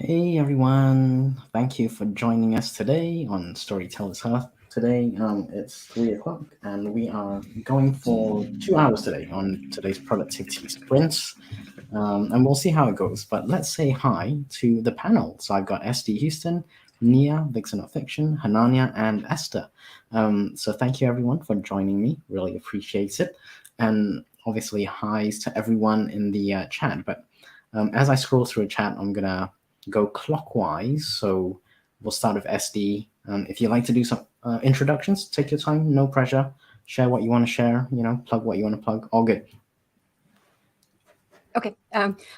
Hey everyone, thank you for joining us today on Storytellers Hearth. Today it's 3 o'clock and we are going for 2 hours today on today's productivity sprints, and we'll see how it goes. But let's say hi to the panel. So I've got Esther Huston, Nia Vixen of Fiction, Hananya, and Esther. So thank you everyone for joining me, really appreciate it. And obviously highs to everyone in the chat. But as I scroll through a chat, I'm gonna go clockwise. So we'll start with SD. If you'd like to do some introductions, take your time, no pressure. Share what you want to share, plug what you want to plug, all good. Okay.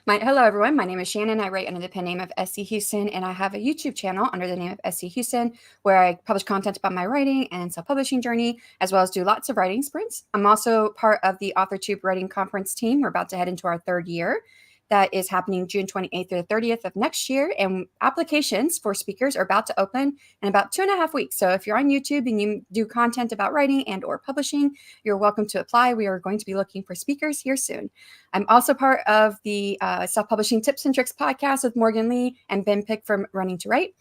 Hello, everyone. My name is Shannon. I write under the pen name of SC Houston, and I have a YouTube channel under the name of SC Houston where I publish content about my writing and self-publishing journey, as well as do lots of writing sprints. I'm also part of the AuthorTube Writing Conference team. We're about to head into our third year. That is happening June 28th through the 30th of next year. And applications for speakers are about to open in about 2.5 weeks. So if you're on YouTube and you do content about writing and or publishing, you're welcome to apply. We are going to be looking for speakers here soon. I'm also part of the Self-Publishing Tips and Tricks podcast with Morgan Lee and Ben Pick from Running to Write,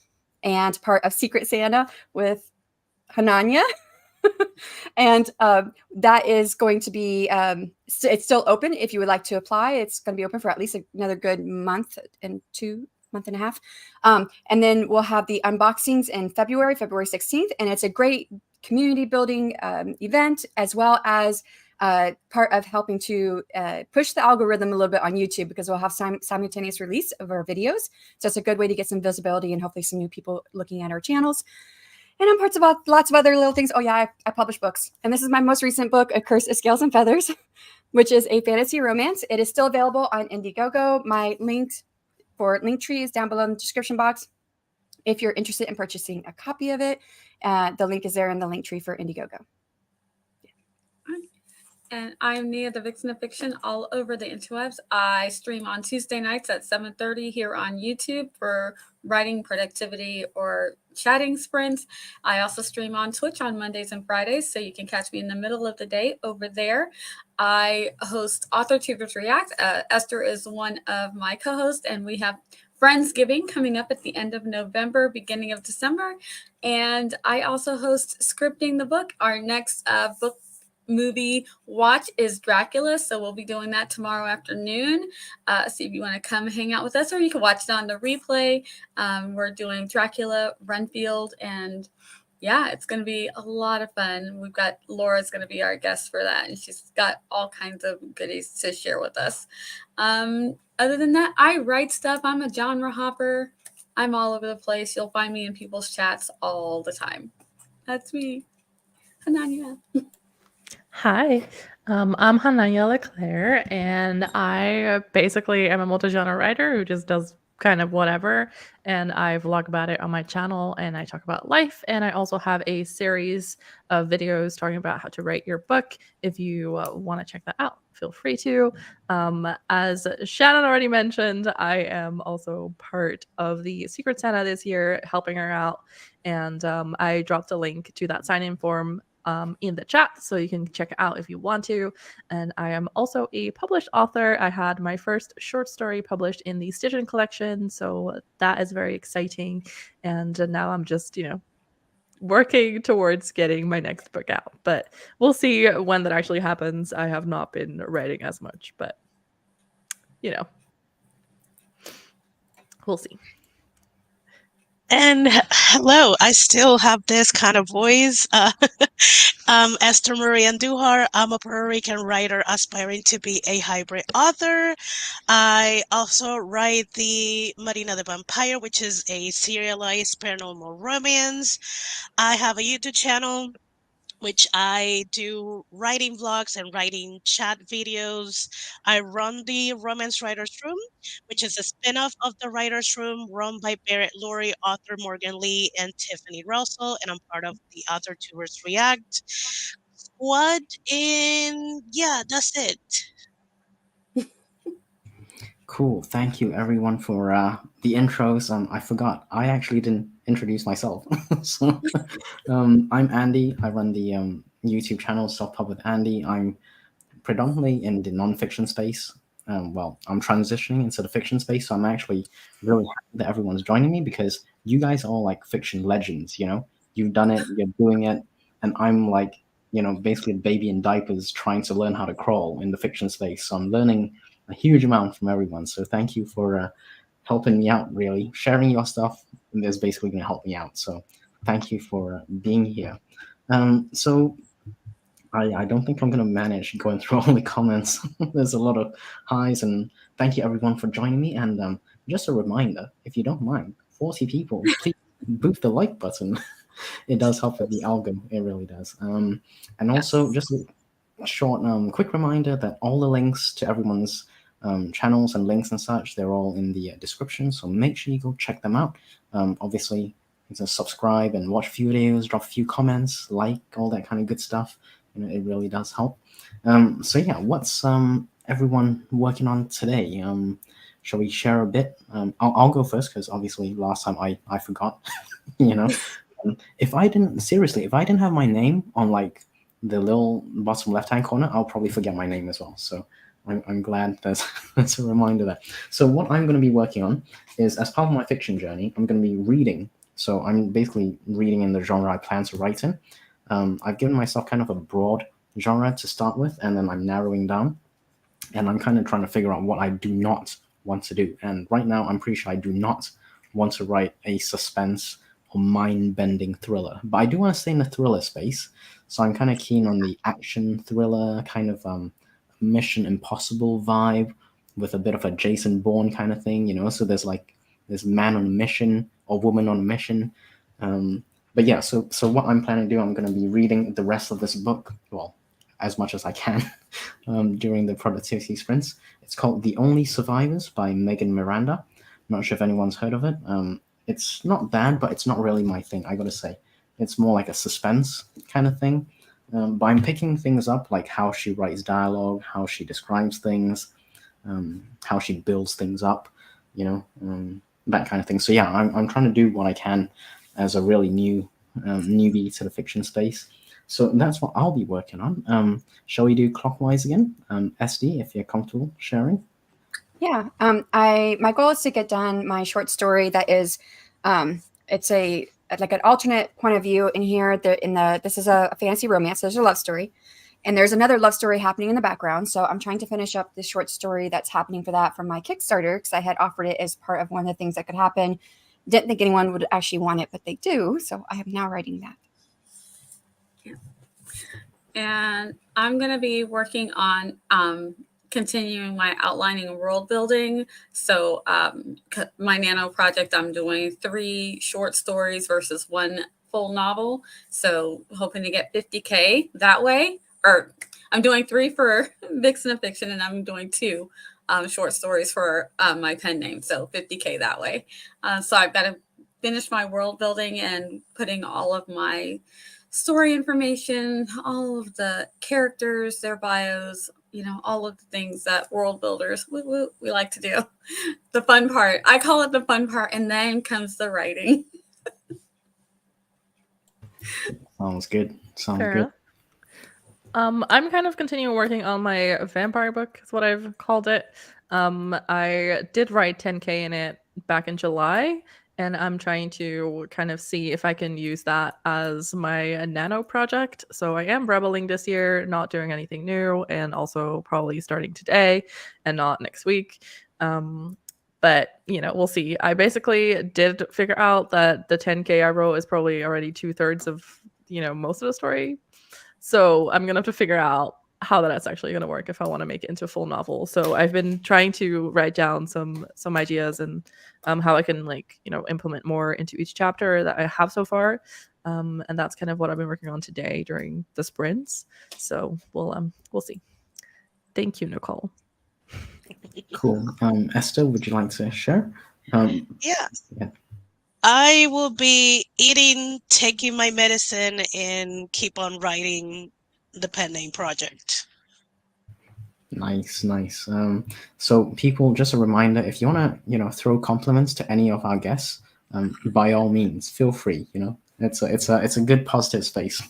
and part of Secret Santa with Hananya. And that is going to be, it's still open if you would like to apply. It's going to be open for at least another good month and a half. And then we'll have the unboxings in February 16th. And it's a great community building event, as well as part of helping to push the algorithm a little bit on YouTube, because we'll have simultaneous release of our videos. So it's a good way to get some visibility and hopefully some new people looking at our channels. And I'm parts about lots of other little things. Oh yeah, I publish books. And this is my most recent book, A Curse of Scales and Feathers, which is a fantasy romance. It is still available on Indiegogo. My link for Linktree is down below in the description box. If you're interested in purchasing a copy of it, the link is there in the Linktree for Indiegogo. And I'm Nia Vixen of Fiction all over the interwebs. I stream on Tuesday nights at 7:30 here on YouTube for writing, productivity, or chatting sprints. I also stream on Twitch on Mondays and Fridays, so you can catch me in the middle of the day over there. I host AuthorTubers React. Esther is one of my co-hosts, and we have Friendsgiving coming up at the end of November, beginning of December. And I also host Scripting the Book. Our next book movie watch is Dracula, so we'll be doing that tomorrow afternoon. So if you want to come hang out with us, or you can watch it on the replay. We're doing Dracula, Renfield, and yeah, it's going to be a lot of fun. We've got Laura's going to be our guest for that, and she's got all kinds of goodies to share with us. Other than that, I write stuff. I'm a genre hopper. I'm all over the place. You'll find me in people's chats all the time. That's me, Hananya. Hi, I'm Hananya Leclerc, and I basically am a multi-genre writer who just does kind of whatever, and I vlog about it on my channel, and I talk about life, and I also have a series of videos talking about how to write your book. If you want to check that out, feel free to. As Shannon already mentioned, I am also part of the Secret Santa this year, helping her out, and I dropped a link to that sign-in form in the chat, so you can check it out if you want to. And I am also a published author. I had my first short story published in the Stitchin collection, so that is very exciting. And now I'm just, working towards getting my next book out. But we'll see when that actually happens. I have not been writing as much, but we'll see. And hello, I still have this kind of voice. Esther Marie Andujar. I'm a Puerto Rican writer aspiring to be a hybrid author. I also write the Marina the Vampire, which is a serialized paranormal romance. I have a YouTube channel, which I do writing vlogs and writing chat videos. I run the Romance Writers Room, which is a spin-off of the Writers Room run by Barrett Laurie, author Morgan Lee, and Tiffany Russell, and I'm part of the Author Tubers React squad, and yeah, that's it. Cool. Thank you, everyone, for the intros. I forgot. I actually didn't introduce myself. So, I'm Andy. I run the YouTube channel Self Pub with Andy. I'm predominantly in the nonfiction space. I'm transitioning into the fiction space, so I'm actually really happy that everyone's joining me because you guys are all like fiction legends. You've done it, you're doing it, and I'm like, basically a baby in diapers trying to learn how to crawl in the fiction space. So I'm learning a huge amount from everyone. So thank you for helping me out. Really, sharing your stuff is basically going to help me out. So thank you for being here. So I don't think I'm going to manage going through all the comments. There's a lot of highs, and thank you everyone for joining me. And just a reminder, if you don't mind, 40 people, please boot the like button. It does help with the algorithm. It really does. And also, just a short, quick reminder that all the links to everyone's channels and links and such, they're all in the description. So make sure you go check them out. Obviously, you can subscribe and watch a few videos, drop a few comments, like all that kind of good stuff. It really does help. So yeah, what's everyone working on today? Shall we share a bit? I'll go first because obviously last time I forgot. If I didn't have my name on like the little bottom left-hand corner, I'll probably forget my name as well. So I'm glad that's a reminder there. So what I'm going to be working on is, as part of my fiction journey, I'm going to be reading. So I'm basically reading in the genre I plan to write in. I've given myself kind of a broad genre to start with, and then I'm narrowing down, and I'm kind of trying to figure out what I do not want to do. And right now, I'm pretty sure I do not want to write a suspense or mind-bending thriller, but I do want to stay in the thriller space. So I'm kind of keen on the action thriller kind of Mission Impossible vibe with a bit of a Jason Bourne kind of thing. So there's like this man on a mission or woman on a mission. But yeah, so what I'm planning to do, I'm going to be reading the rest of this book, well, as much as I can, during the productivity sprints. It's called The Only Survivors by Megan Miranda. I'm not sure if anyone's heard of it. It's not bad, but it's not really my thing, I gotta say. It's more like a suspense kind of thing. But I'm picking things up, like how she writes dialogue, how she describes things, how she builds things up, that kind of thing. So yeah, I'm trying to do what I can as a really newbie to the fiction space. So that's what I'll be working on. Shall we do clockwise again? SD, if you're comfortable sharing. Yeah. My goal is to get done my short story that is, it's like an alternate point of view in here. This is a fantasy romance. So there's a love story, and there's another love story happening in the background. So I'm trying to finish up the short story that's happening for that from my Kickstarter, because I had offered it as part of one of the things that could happen. Didn't think anyone would actually want it, but they do. So I am now writing that. Yeah. And I'm going to be working on continuing my outlining and world building. So my nano project, I'm doing 3 short stories versus 1 full novel. So hoping to get 50K that way. Or I'm doing 3 for Vixen of Fiction, and I'm doing 2 short stories for my pen name. So 50K that way. So I've got to finish my world building and putting all of my story information, all of the characters, their bios, all of the things that world builders we like to do. The fun part. I call it the fun part, and then comes the writing. Sounds good. Fair enough. I'm kind of continuing working on my vampire book, is what I've called it. I did write 10K in it back in July, and I'm trying to kind of see if I can use that as my nano project. So I am rebelling this year, not doing anything new, and also probably starting today and not next week. But, we'll see. I basically did figure out that the 10K I wrote is probably already 2/3 of, most of the story. So I'm going to have to figure out how that's actually going to work if I want to make it into a full novel. So I've been trying to write down some ideas and how I can implement more into each chapter that I have so far. And that's kind of what I've been working on today during the sprints. So we'll see. Thank you, Nicole. Cool. Esther, would you like to share? Yeah. I will be eating, taking my medicine, and keep on writing the pen name project. Nice. So people, just a reminder, if you want to, throw compliments to any of our guests, by all means, feel free. It's a good positive space.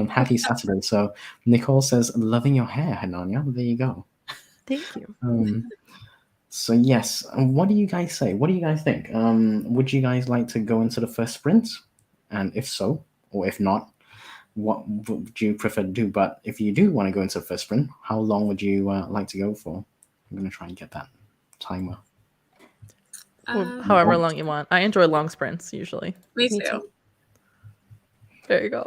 Happy Saturday. So Nicole says, loving your hair, Hananya. There you go. Thank you. So yes, what do you guys say? What do you guys think? Would you guys like to go into the first sprint? And if so, or if not, what would you prefer to do? But if you do want to go into the first sprint, how long would you like to go for? I'm going to try and get that timer. However long you want. I enjoy long sprints usually. Me Me too. too. There you go.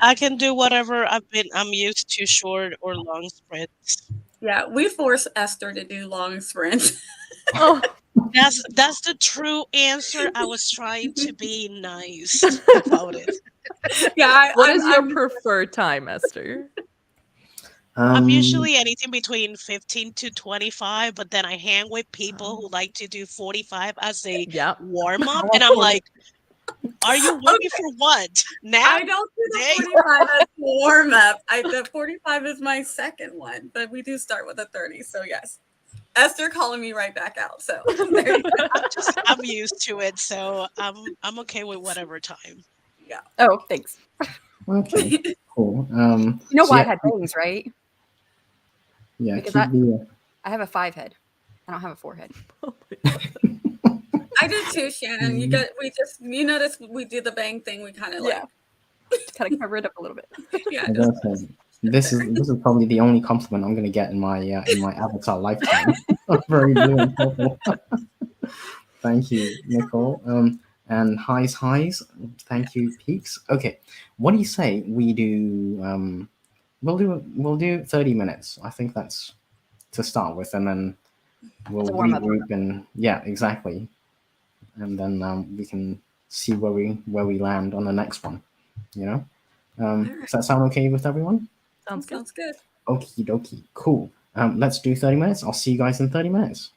I can do whatever I'm used to, short or long sprints. Yeah, we force Esther to do long sprints. Oh, That's the true answer. I was trying to be nice about it. Yeah, what is your preferred time, Esther? I'm usually anything between 15 to 25, but then I hang with people who like to do 45 as a warm up, and I'm like, are you waiting for what? Now? I don't do the 45 as warm up. The 45 is my second one, but we do start with a 30. So yes, Esther calling me right back out. So there you go. I'm used to it, so I'm okay with whatever time. Yeah. Oh, thanks. Okay, cool. You know why I had bangs, right? Yeah, Because I have a 5 head. I don't have a 4 head. I do too, Shannon. You notice we do the bang thing. We kind of kind of cover it up a little bit. Yeah. This is probably the only compliment I'm going to get in my avatar lifetime. Very blue and purple. Thank you, Nicole. And highs. Thank you, peaks. Okay, what do you say we do? We'll do 30 minutes. I think that's to start with, and then we'll regroup and yeah, exactly. And then we can see where we land on the next one. You know, does that sound okay with everyone? Sounds good. Okie dokie, cool. Let's do 30 minutes. I'll see you guys in 30 minutes.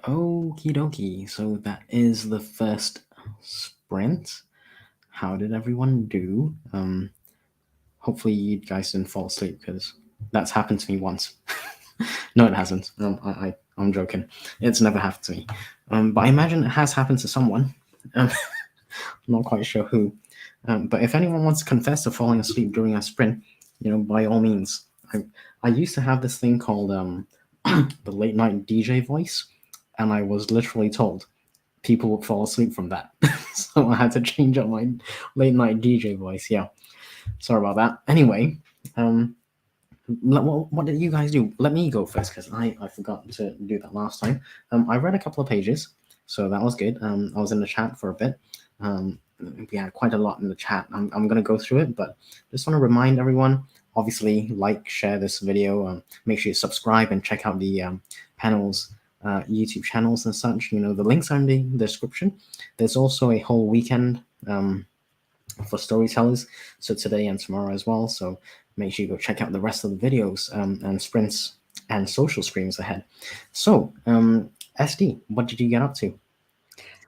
Okie dokie. So that is the first sprint. How did everyone do? Hopefully you guys didn't fall asleep because that's happened to me once. No, it hasn't. I'm joking. It's never happened to me. But I imagine it has happened to someone. I'm not quite sure who. But if anyone wants to confess to falling asleep during a sprint, by all means. I used to have this thing called the late night DJ voice, and I was literally told people would fall asleep from that. So I had to change up my late night DJ voice. Yeah, sorry about that. Anyway, what did you guys do? Let me go first because I forgot to do that last time. I read a couple of pages, so that was good. I was in the chat for a bit. We had quite a lot in the chat. I'm going to go through it, but just want to remind everyone, obviously, like, share this video. Make sure you subscribe and check out the panel's YouTube channels and such. The links are in the description. There's also a whole weekend for storytellers, so today and tomorrow as well. So make sure you go check out the rest of the videos and sprints and social streams ahead. So, SD, what did you get up to?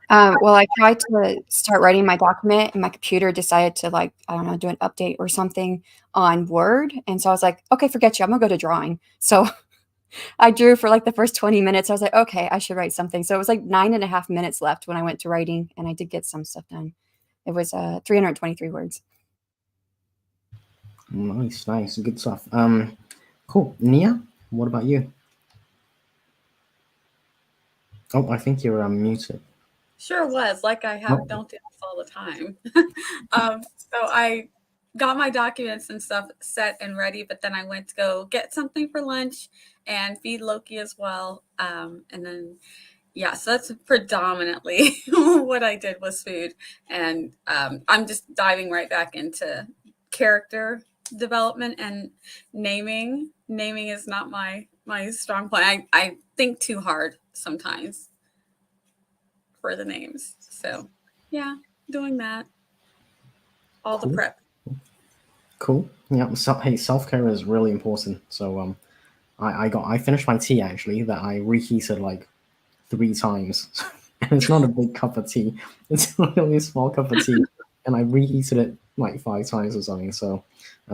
Well, I tried to start writing my document, and my computer decided to, like, I don't know, do an update or something on Word. And so I was like, okay, forget you. I'm going to go to drawing. So I drew for like the first 20 minutes. I was like, okay, I should write something. So it was like 9.5 minutes left when I went to writing, and I did get some stuff done. It was 323 words. Nice, good stuff. Cool. Nia, what about you? Oh, I think you're muted. Sure was. Like I have, don't do this all the time. So I got my documents and stuff set and ready, but then I went to go get something for lunch and feed Loki as well. And then, yeah, so that's predominantly what I did was food. And I'm just diving right back into character development and naming. Naming is not my strong point. I think too hard sometimes for the names. So yeah, doing that. All the prep. Cool. Yeah. So, hey, self-care is really important. So I finished my tea actually that I reheated like 3 times. And it's not a big cup of tea. It's only a small cup of tea. And I reheated it like 5 times or something. So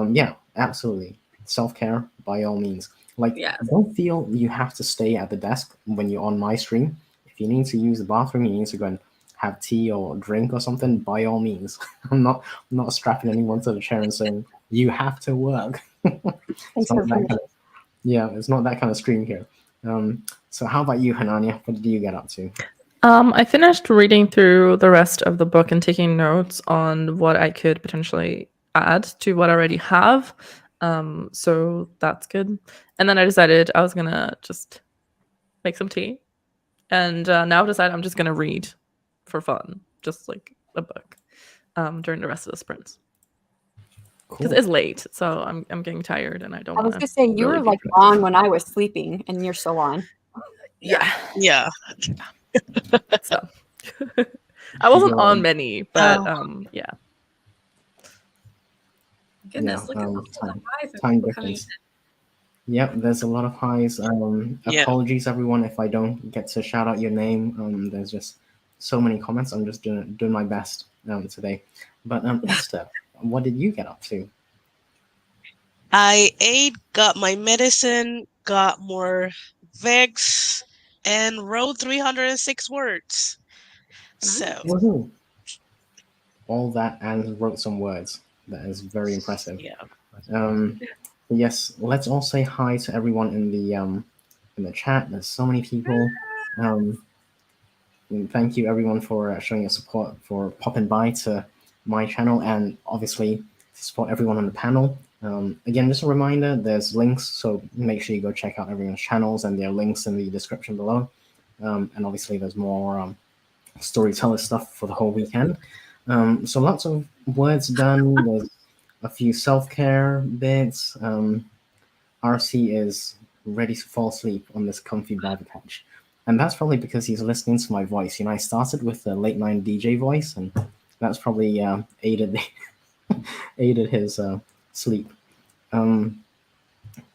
yeah, absolutely. Self-care by all means. Like, don't feel you have to stay at the desk when you're on my stream. If you need to use the bathroom, you need to go and have tea or drink or something, by all means. I'm not strapping anyone to the chair and saying you have to work. It's not that kind of stream here. So how about you, Hananya? What did you get up to? I finished reading through the rest of the book and taking notes on what I could potentially add to what I already have. So that's good. And then I decided I was gonna just make some tea. And now I've decided I'm just gonna read for fun, just like a book, during the rest of the sprints. Because it's late, so I'm getting tired, and I don't. I was gonna say you were like on when I was sleeping, and you're still on. Yeah. So I wasn't on many, but yeah. Goodness, look at all the highs time difference. Yep, there's a lot of highs. Apologies, everyone, if I don't get to shout out your name. There's just so many comments. I'm just doing my best today. But Esther, what did you get up to? I ate, got my medicine, got more Vicks, and wrote 306 words. So all that and wrote some words. That is very impressive. Yes, let's all say hi to everyone in the chat. There's so many people. And thank you everyone for showing your support, for popping by to my channel, and obviously to support everyone on the panel. Again, just a reminder, there's links, so make sure you go check out everyone's channels, and there are links in the description below. And obviously there's more storyteller stuff for the whole weekend. So lots of words done. There's a few self-care bits. RC is ready to fall asleep on this comfy barbie couch. And that's probably because he's listening to my voice. I started with the late night DJ voice, and that's probably aided his sleep.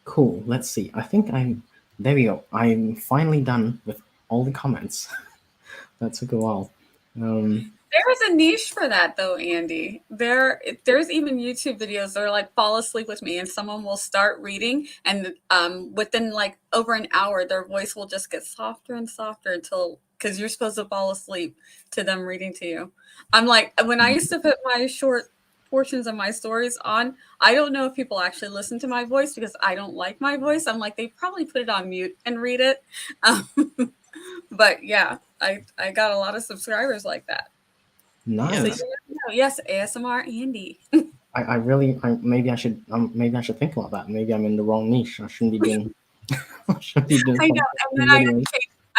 Cool. Let's see. I think there we go. I'm finally done with all the comments. That took a while. There is a niche for that, though, Andy. There's even YouTube videos that are like fall asleep with me, and someone will start reading, and within like over an hour, their voice will just get softer and softer until because you're supposed to fall asleep to them reading to you. I'm like, when I used to put my short portions of my stories on, I don't know if people actually listen to my voice because I don't like my voice. I'm like, they probably put it on mute and read it. But yeah, I got a lot of subscribers like that. Nice. So yes, ASMR Andy. Maybe I should think about that. Maybe I'm in the wrong niche. I shouldn't be doing. I shouldn't be doing. I know, and then videos.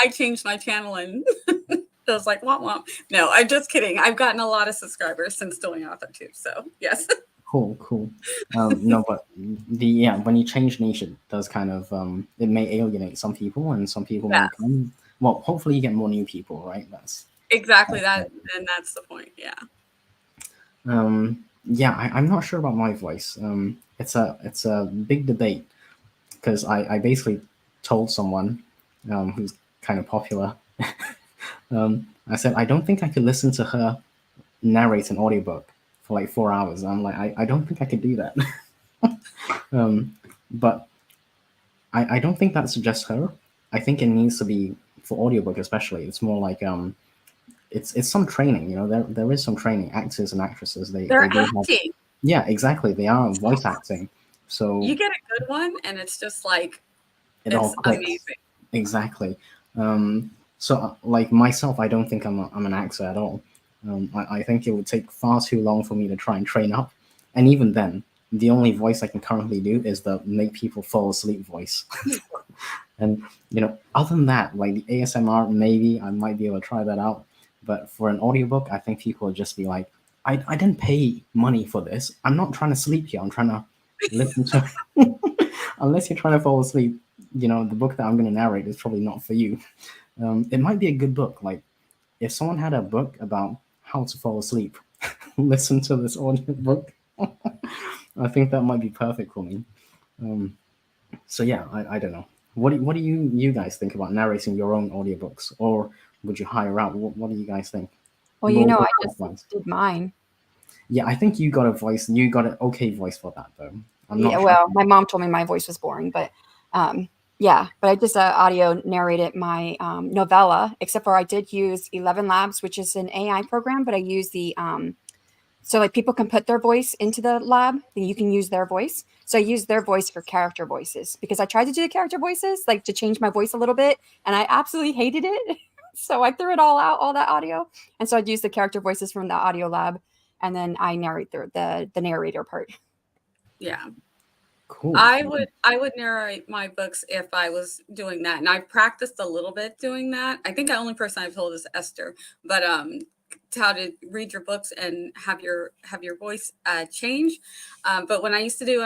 I changed my channel and it was like womp womp. No, I'm just kidding. I've gotten a lot of subscribers since doing AuthorTube. So yes. Cool. No, but when you change niche, it does kind of it may alienate some people, and some people may come. Well, hopefully you get more new people, right? That's exactly that, and that's the point. Yeah. I'm not sure about my voice. It's a big debate because I basically told someone who's kind of popular. I said I don't think I could listen to her narrate an audiobook for like 4 hours. I'm like, I don't think I could do that. But I don't think that's just her. I think it needs to be for audiobook especially. It's more like it's some training, you know. There is some training. Actors and actresses they're acting. Yeah, exactly. They are voice acting. So you get a good one, and it's just like it's amazing. Exactly. So like myself, I don't think I'm an actor at all. I think it would take far too long for me to try and train up, and even then, the only voice I can currently do is the make people fall asleep voice. And you know, other than that, like the ASMR, maybe I might be able to try that out. But for an audiobook, I think people would just be like, I didn't pay money for this. I'm not trying to sleep here. I'm trying to listen to. Unless you're trying to fall asleep, you know, the book that I'm going to narrate is probably not for you. It might be a good book. Like if someone had a book about how to fall asleep, listen to this audiobook. I think that might be perfect for me. So yeah, I don't know. What do you guys think about narrating your own audiobooks, or would you hire out? What do you guys think? Well, you know, I just did mine. Yeah, I think you got a voice. You got an okay voice for that, though. Yeah, well, my mom told me my voice was boring, but yeah, but I just audio narrated my novella, except for I did use 11 Labs, which is an AI program, but I use the so like people can put their voice into the lab, then you can use their voice. So I use their voice for character voices because I tried to do the character voices, like to change my voice a little bit, and I absolutely hated it. So I threw it all out, all that audio. And so I'd use the character voices from the audio lab, and then I narrate the narrator part. Yeah. Cool. I would narrate my books if I was doing that. And I practiced a little bit doing that. I think the only person I've told is Esther, but how to read your books and have your voice change. But when I used to do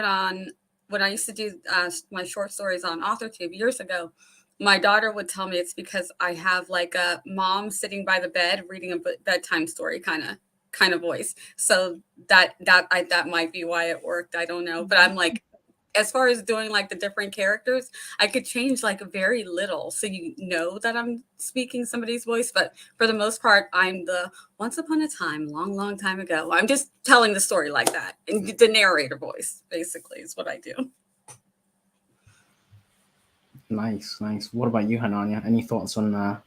my short stories on AuthorTube years ago, my daughter would tell me it's because I have like a mom sitting by the bed reading a bedtime story kind of voice. So that might be why it worked. I don't know. But I'm like, as far as doing like the different characters, I could change like very little. So you know that I'm speaking somebody's voice. But for the most part, I'm the once upon a time, long time ago. I'm just telling the story like that. And the narrator voice, basically, is what I do. Nice. What about you, Hananya? Any thoughts on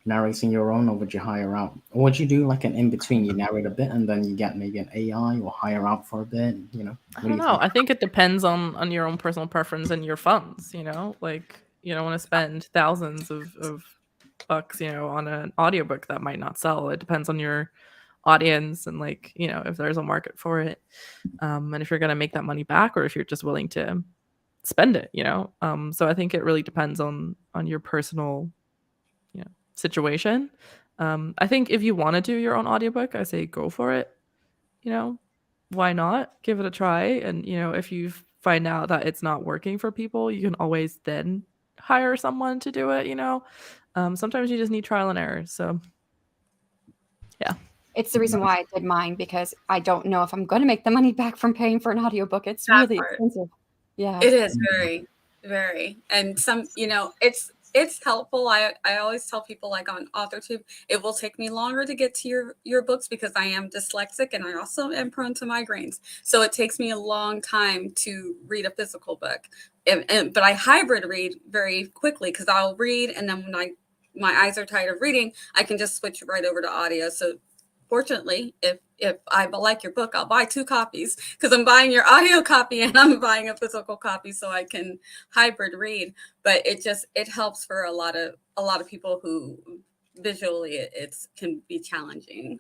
narrating your own, or would you hire out? Or would you do like an in-between? You narrate a bit and then you get maybe an AI, or hire out for a bit, you know? I don't know. I think it depends on your own personal preference and your funds, you know? Like, you don't want to spend thousands of bucks, you know, on an audiobook that might not sell. It depends on your audience and, like, you know, if there's a market for it. And if you're going to make that money back, or if you're just willing to spend it, you know? So I think it really depends on your personal, you know, situation. I think if you want to do your own audiobook, I say go for it. You know, why not? Give it a try. And, you know, if you find out that it's not working for people, you can always then hire someone to do it, you know. Sometimes you just need trial and error. So yeah. It's the reason why I did mine, because I don't know if I'm going to make the money back from paying for an audiobook. It's really expensive. Yeah. It is very, very. And some, you know, it's it's helpful. I always tell people, like on AuthorTube, it will take me longer to get to your books because I am dyslexic and I also am prone to migraines. So it takes me a long time to read a physical book. But I hybrid read very quickly because I'll read, and then when my eyes are tired of reading, I can just switch right over to audio. So fortunately, if I like your book, I'll buy 2 copies because I'm buying your audio copy and I'm buying a physical copy so I can hybrid read. But it helps for a lot of people who visually it can be challenging,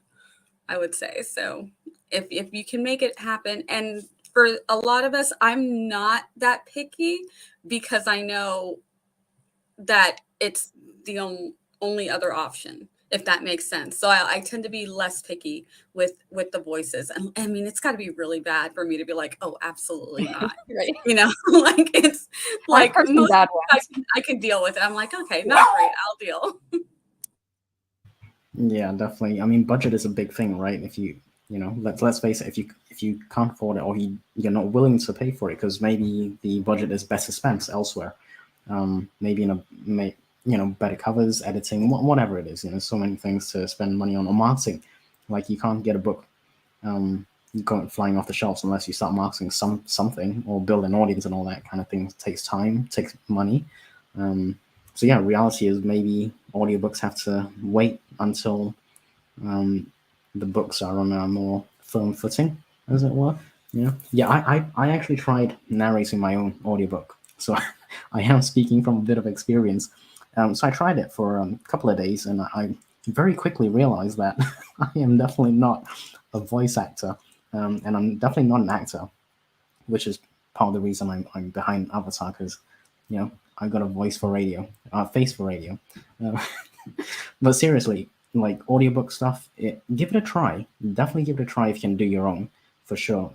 I would say. So if you can make it happen, and for a lot of us, I'm not that picky because I know that it's the only other option, if that makes sense. So I tend to be less picky with the voices. And I mean, it's got to be really bad for me to be like, oh, absolutely not. Right. You know, like it's like I've heard some bad ones. I can deal with it. I'm like, okay, not great. I'll deal. Yeah, definitely. I mean, budget is a big thing, right? If you know, let's face it, if you can't afford it, or you're not willing to pay for it because maybe the budget is better spent elsewhere, maybe in better covers, editing, whatever it is. You know, so many things to spend money on, or marketing. Like you can't get a book going flying off the shelves unless you start marketing something or build an audience and all that kind of thing. It takes time, takes money. So yeah, reality is maybe audiobooks have to wait until the books are on a more firm footing, as it were. Yeah. I actually tried narrating my own audiobook, so I am speaking from a bit of experience. So I tried it for a couple of days, and I very quickly realized that I am definitely not a voice actor, and I'm definitely not an actor, which is part of the reason I'm behind Avatar, because I've got a voice for radio, face for radio. But seriously, like audiobook stuff, give it a try. Definitely give it a try if you can do your own, for sure.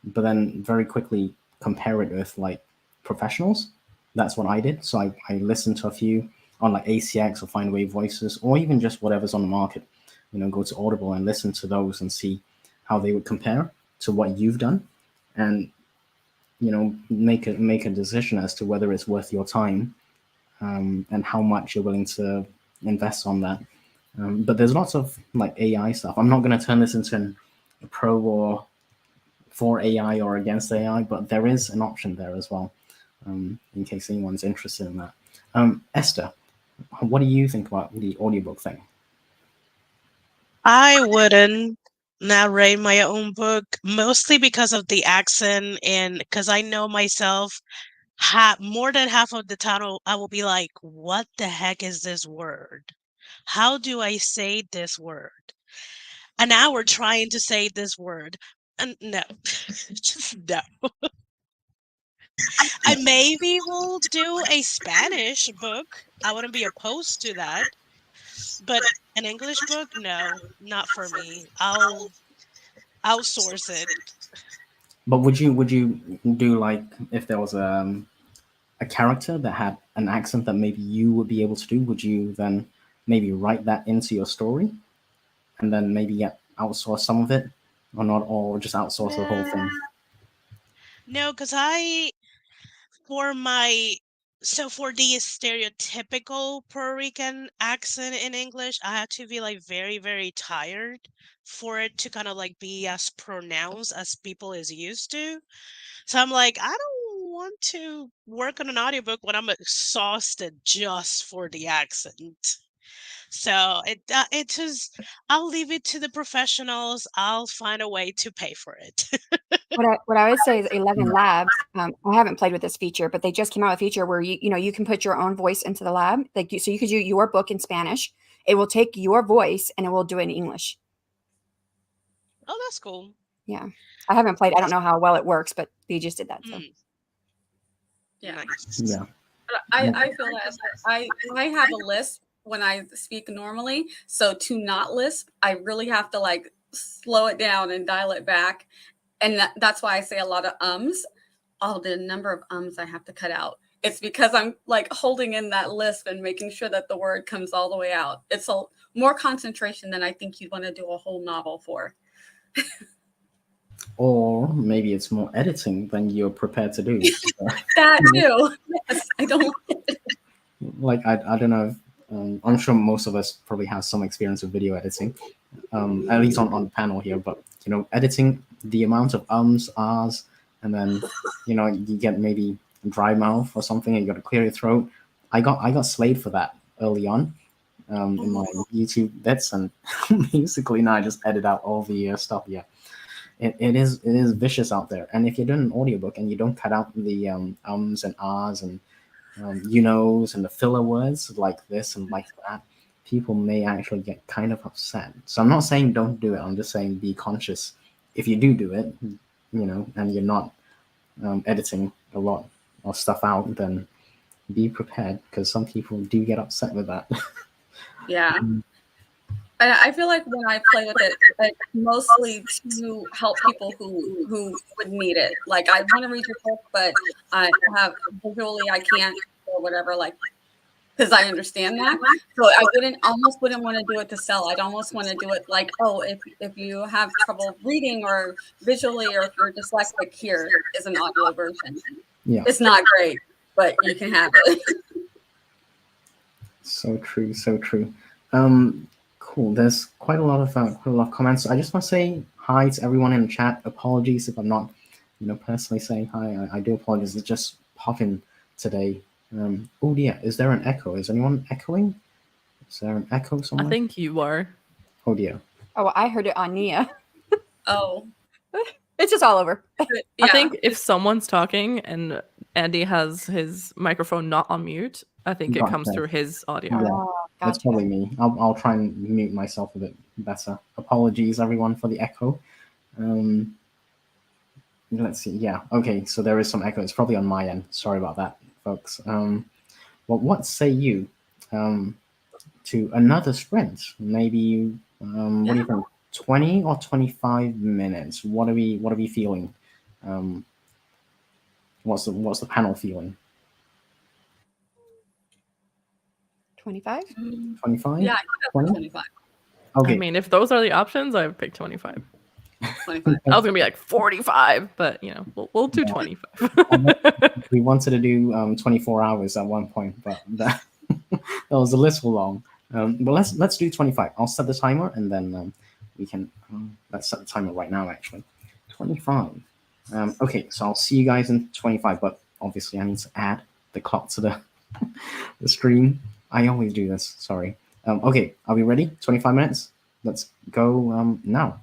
But then very quickly compare it with like professionals. That's what I did. So I listened to a few on like ACX or Findaway Voices, or even just whatever's on the market. Go to Audible and listen to those and see how they would compare to what you've done, and make a decision as to whether it's worth your time, and how much you're willing to invest on that. But there's lots of like AI stuff. I'm not going to turn this into a pro or for AI or against AI, but there is an option there as well, in case anyone's interested in that. Esther, what do you think about the audiobook thing? I wouldn't narrate my own book, mostly because of the accent, and because I know myself, more than half of the time I will be like, what the heck is this word? How do I say this word? An hour trying to say this word. And no, just no. I maybe will do a Spanish book. I wouldn't be opposed to that. But an English book, no, not for me. I'll outsource it. But would you do, like, if there was a character that had an accent that maybe you would be able to do, would you then maybe write that into your story and then maybe outsource some of it, or not, or just outsource the whole thing? No, because for the stereotypical Puerto Rican accent in English, I have to be like very, very tired for it to kind of like be as pronounced as people is used to. So I'm like, I don't want to work on an audiobook when I'm exhausted just for the accent. So it just, I'll leave it to the professionals. I'll find a way to pay for it. What I would say is 11 Labs. I haven't played with this feature, but they just came out with a feature where you can put your own voice into the lab. So you could do your book in Spanish. It will take your voice and it will do it in English. Oh, that's cool. Yeah, I haven't played. I don't know how well it works, but they just did that. So Yeah. Nice. Yeah. I feel that I have a lisp when I speak normally. So to not lisp, I really have to like slow it down and dial it back. And that's why I say a lot of ums. Oh, the number of ums I have to cut out. It's because I'm like holding in that lisp and making sure that the word comes all the way out. It's more concentration than I think you'd want to do a whole novel for. Or maybe it's more editing than you're prepared to do. That too. Yes, I don't like it. like I don't know. I'm sure most of us probably have some experience with video editing, at least on the panel here. But editing the amount of ums, ahs, and then you get maybe dry mouth or something, and you got to clear your throat. I got slayed for that early on in my YouTube bits, and basically now I just edit out all the stuff. Yeah, it is vicious out there. And if you're doing an audiobook and you don't cut out the ums and ahs and and the filler words like this and like that, people may actually get kind of upset. So I'm not saying don't do it. I'm just saying be conscious. If you do it, and you're not editing a lot of stuff out, then be prepared, because some people do get upset with that. Yeah. I feel like when I play with it, it's mostly to help people who would need it. Like, I want to read your book, but I have visually I can't, or whatever, like, because I understand that. So I almost wouldn't want to do it to sell. I'd almost want to do it like, oh, if you have trouble reading or visually, or if you're dyslexic, here is an audio version. Yeah. It's not great, but you can have it. So true, so true. Cool. There's quite a lot of comments. I just want to say hi to everyone in the chat. Apologies if I'm not, personally saying hi. I do apologize. It's just popping today. Oh dear, is there an echo? Is anyone echoing? Is there an echo somewhere? I think you are. Oh dear. Oh, I heard it on Nia. Oh, It's just all over. yeah. I think if someone's talking and Andy has his microphone not on mute, I think it comes Gotcha. through his audio. Yeah, Oh, that's gotcha. probably me. I'll try and mute myself a bit better. Apologies, everyone, for the echo. Let's see. Yeah. Okay. So there is some echo. It's probably on my end. Sorry about that, folks. Well, what say you to another sprint? Maybe. What do you think? 20 or 25 minutes? What are we feeling? What's the panel feeling? 25? 25? Yeah, I could go for 25. Okay. I mean, if those are the options, I would pick 25. 25. I was gonna be like 45, but we'll do 25. We wanted to do 24 hours at one point, but that was a little long. But let's do 25. I'll set the timer, and then we can let's set the timer right now. Actually, 25. Okay, so I'll see you guys in 25. But obviously, I need to add the clock to the the stream. I always do this. Sorry. Okay, are we ready? 25 minutes. Let's go now.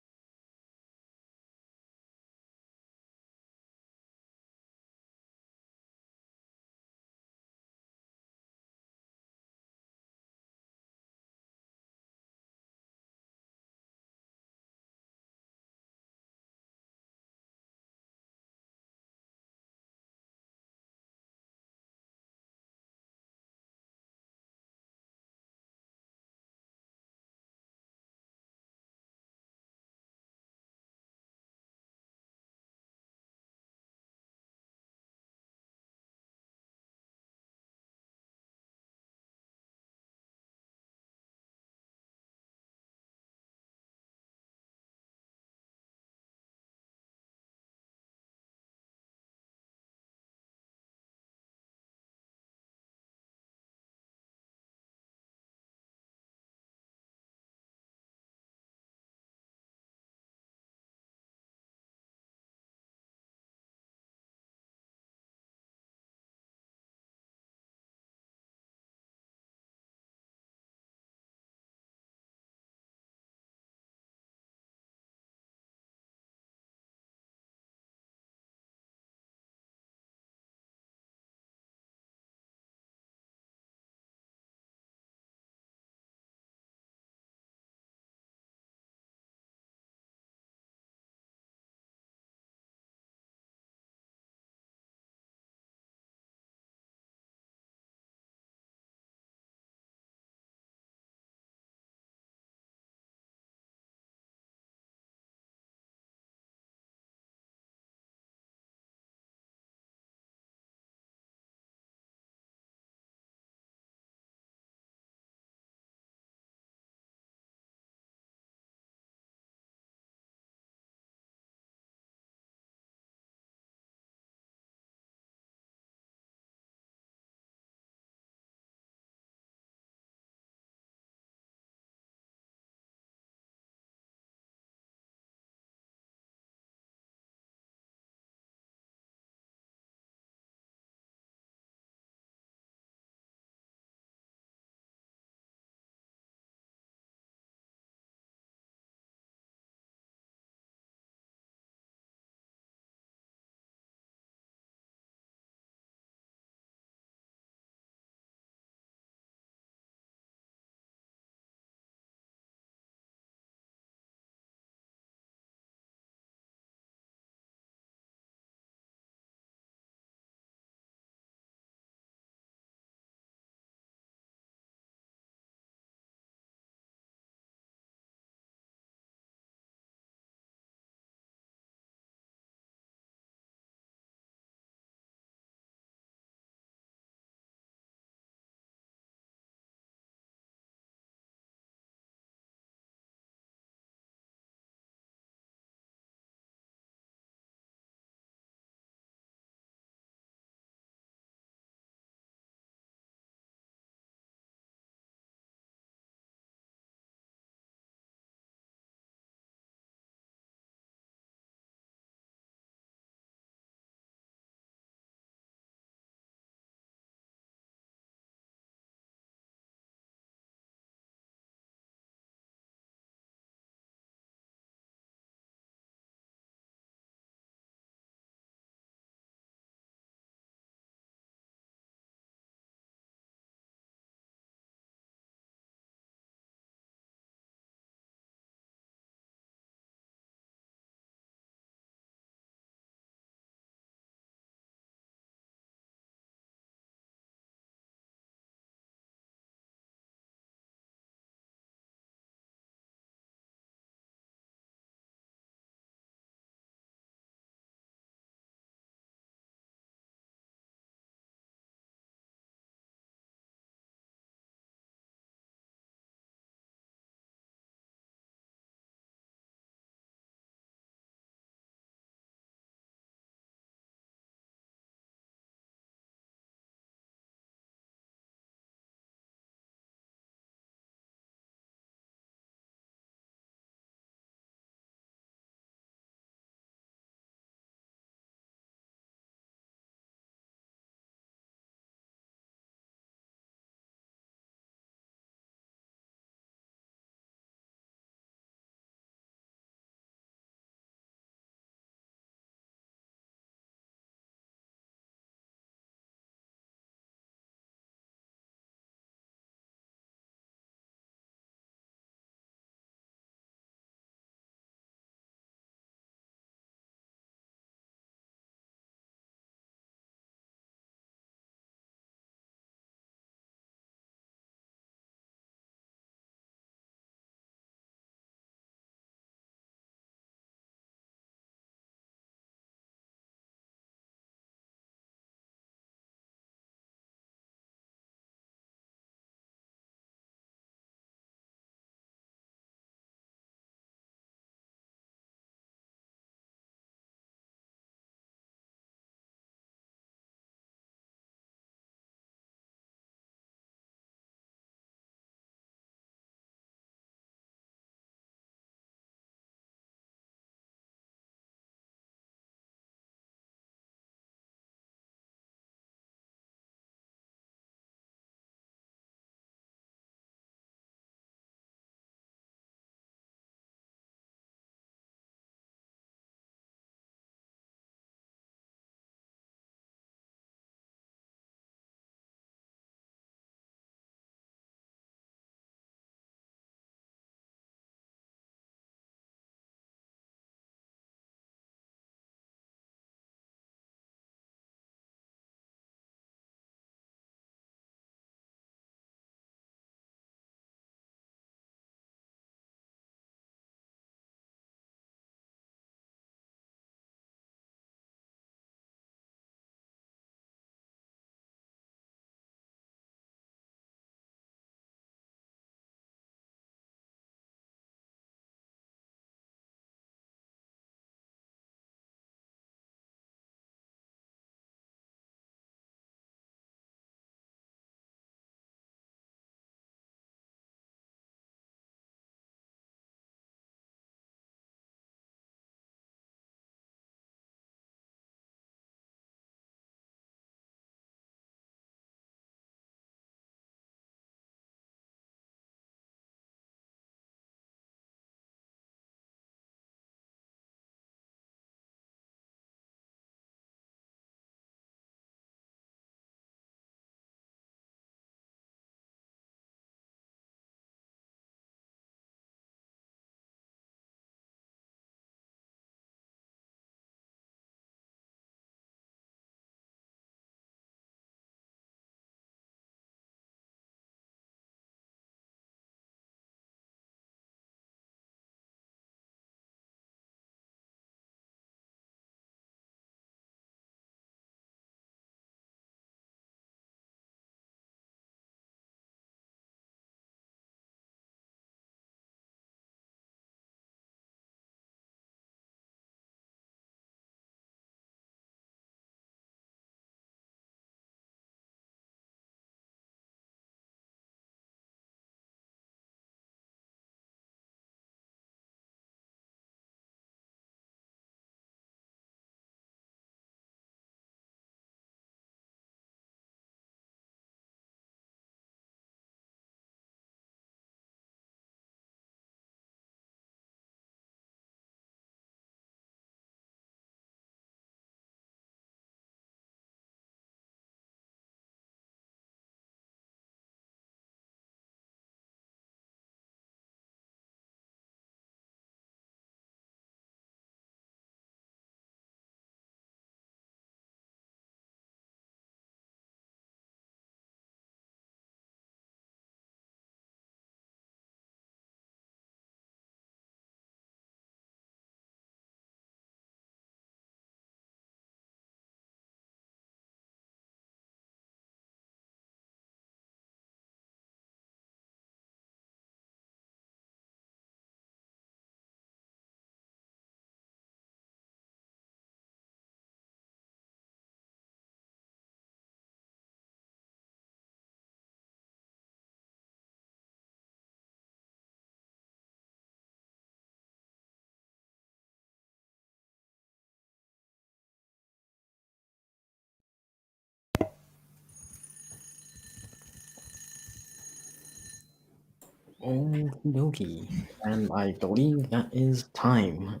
Okie dokie. And I believe that is time.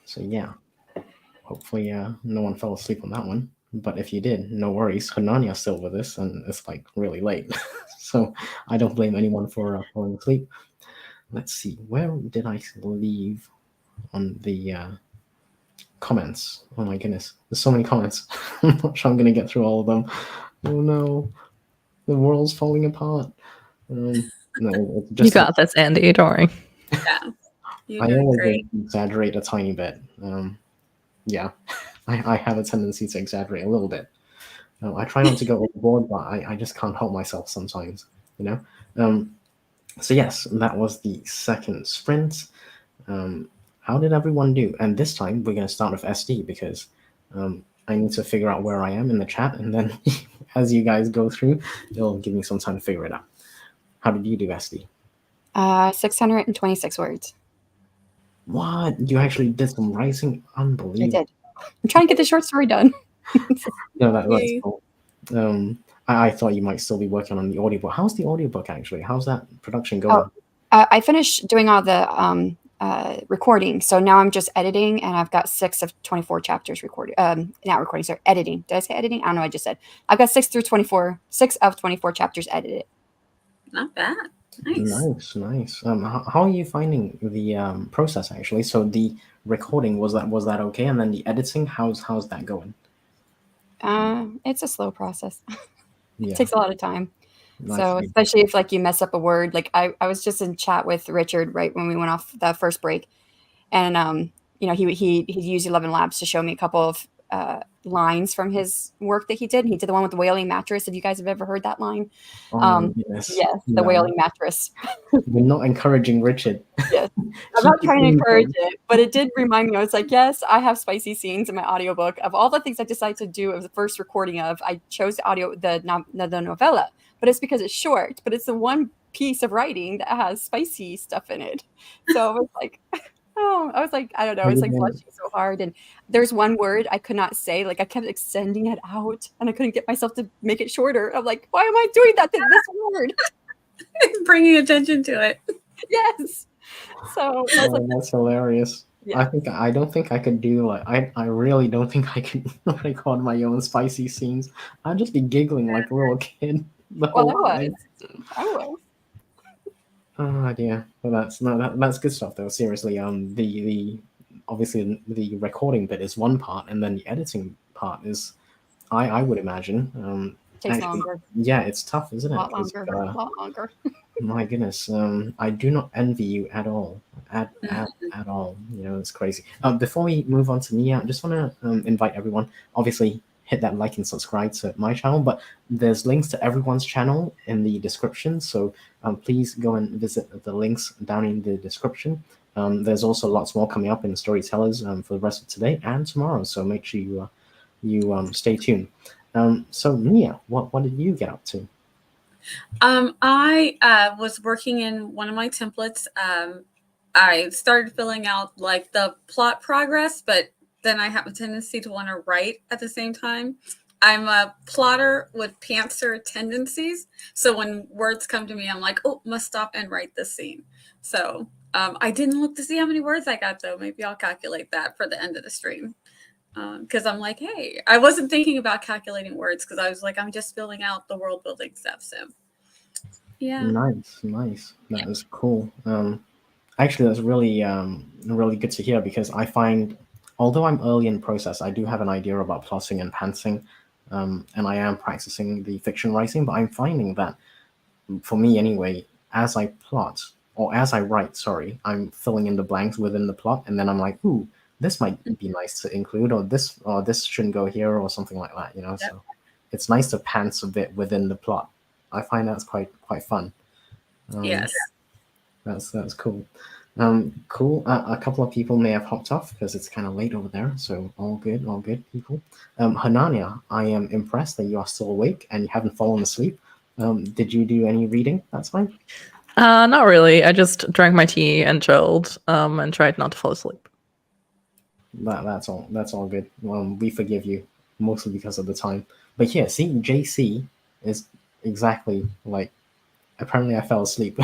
So yeah, hopefully no one fell asleep on that one. But if you did, no worries. Hananya's still with us, and it's like really late. So I don't blame anyone for falling asleep. Let's see, where did I leave on the comments? Oh my goodness, there's so many comments. I'm not sure I'm going to get through all of them. Oh no, the world's falling apart. No, it's You just got this, Andy. Don't worry. Yeah, you're I doing always great. exaggerate a tiny bit. Yeah, I have a tendency to exaggerate a little bit. I try not to go overboard, but I just can't help myself sometimes, you know? So yes, that was the second sprint. How did everyone do? And this time we're going to start with SD because I need to figure out where I am in the chat, and then as you guys go through, it'll give me some time to figure it out. How did you do, SD? 626 words. What? You actually did some writing? I Unbelievable. did. I'm trying to get the short story done. No, that's Yay. cool. I thought you might still be working on the audiobook. How's the audiobook actually? How's that production going? I finished doing all the recording, so now I'm just editing, and I've got 6 of 24 chapters recorded. Not recording, sorry, editing. Did I say editing? I don't know. I just said I've got 6 of 24 chapters edited. Not bad. Nice. Nice. How are you finding the process actually? So the recording was that okay, and then the editing, how's that going? It's a slow process. Yeah, It takes a lot of time. nice. So especially if like you mess up a word, like I was just in chat with Richard right when we went off the first break, and you know he used 11 Labs to show me a couple of lines from his work that he did. He did the one with the wailing mattress. If you guys have ever heard that line, Oh my goodness. yes, the No, wailing mattress. we're not encouraging Richard. Yes. I'm not trying to encourage it, but it did remind me. I was like, yes, I have spicy scenes in my audiobook. Of all the things I decided to do of the first recording of, I chose the novella, but it's because it's short, but it's the one piece of writing that has spicy stuff in it. So I was like, oh, I was like, I don't know. It's like blushing so hard. And there's one word I could not say. Like I kept extending it out and I couldn't get myself to make it shorter. I'm like, why am I doing that to this word? Bringing attention to it. Yes. So I was like, that's hilarious. Yeah. I don't think I could do I really don't think I could record my own spicy scenes. I'd just be giggling like a little kid the well, whole I time. was. Oh dear. Well, that's good stuff though. Seriously, the obviously the recording bit is one part, and then the editing part is, I would imagine. Takes actually, longer. yeah, it's tough, isn't it? A lot 'Cause, longer. A lot longer. my goodness, I do not envy you at all, at all. You know, it's crazy. Before we move on to Nia, I just want to invite everyone. Obviously, hit that like and subscribe to my channel, but there's links to everyone's channel in the description, so please go and visit the links down in the description. There's also lots more coming up in Storytellers for the rest of today and tomorrow, so make sure you stay tuned. So Nia, what did you get up to? I was working in one of my templates. I started filling out like the plot progress, but then I have a tendency to want to write at the same time. I'm a plotter with pantser tendencies. So when words come to me, I'm like, oh, must stop and write this scene. So I didn't look to see how many words I got, though. Maybe I'll calculate that for the end of the stream. Because I'm like, hey, I wasn't thinking about calculating words because I was like, I'm just filling out the world building stuff. So yeah. Nice. That is cool. Actually, that's really good to hear, because I find, although I'm early in the process, I do have an idea about plotting and pantsing, and I am practicing the fiction writing, but I'm finding that, for me anyway, as I plot, or as I write, sorry, I'm filling in the blanks within the plot, and then I'm like, ooh, this might be nice to include, or this shouldn't go here, or something like that, you know. Yep. So it's nice to pants a bit within the plot. I find that's quite fun. Yes. That's cool. Cool. A couple of people may have hopped off because it's kind of late over there. So all good, people. Hananya, I am impressed that you are still awake and you haven't fallen asleep. Did you do any reading? That's fine. Not really. I just drank my tea and chilled, and tried not to fall asleep. That's all good. We forgive you, mostly because of the time. But yeah, see, JC is exactly like apparently I fell asleep.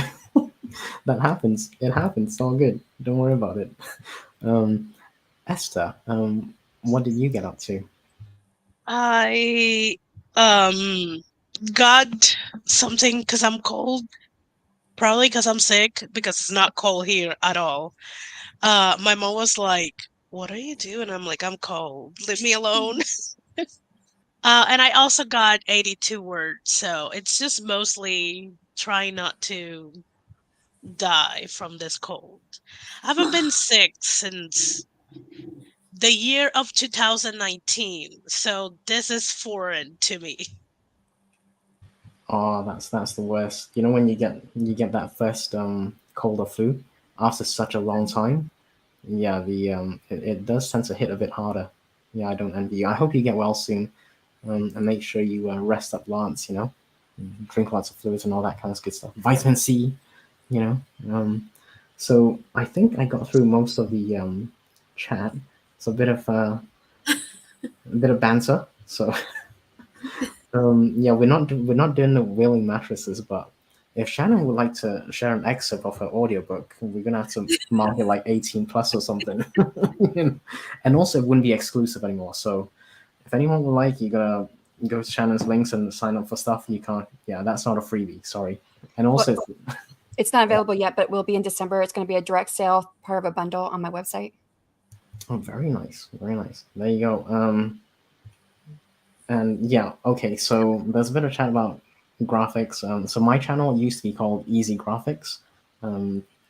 That happens. It happens. It's all good. Don't worry about it. Um, Esther, what did you get up to? I um got something because I'm cold. Probably because I'm sick, because it's not cold here at all. My mom was like, "What are you doing?" I'm like, "I'm cold. Leave me alone." And I also got 82 words, so it's just mostly trying not to die from this cold. I haven't been sick since the year of 2019, so this is foreign to me. Oh, that's the worst. You know when you get that first cold or flu after such a long time? Yeah, the it does tend to hit a bit harder. Yeah, I don't envy you. I hope you get well soon. And make sure you rest up lots, drink lots of fluids and all that kind of good stuff. Vitamin C, you know. So I think I got through most of the chat. It's a bit of banter. So yeah, we're not doing the willing mattresses, but if Shannon would like to share an excerpt of her audiobook, we're gonna have to mark it like 18 plus or something. And also it wouldn't be exclusive anymore. So if anyone would like, you gotta go to Shannon's links and sign up for stuff. You can't. Yeah, that's not a freebie. Sorry. And also, It's not available yet, but will be in December. It's going to be a direct sale, part of a bundle on my website. oh, very nice, very nice. There you go. And yeah, okay. So there's a bit of chat about graphics. So my channel used to be called Easy Graphics,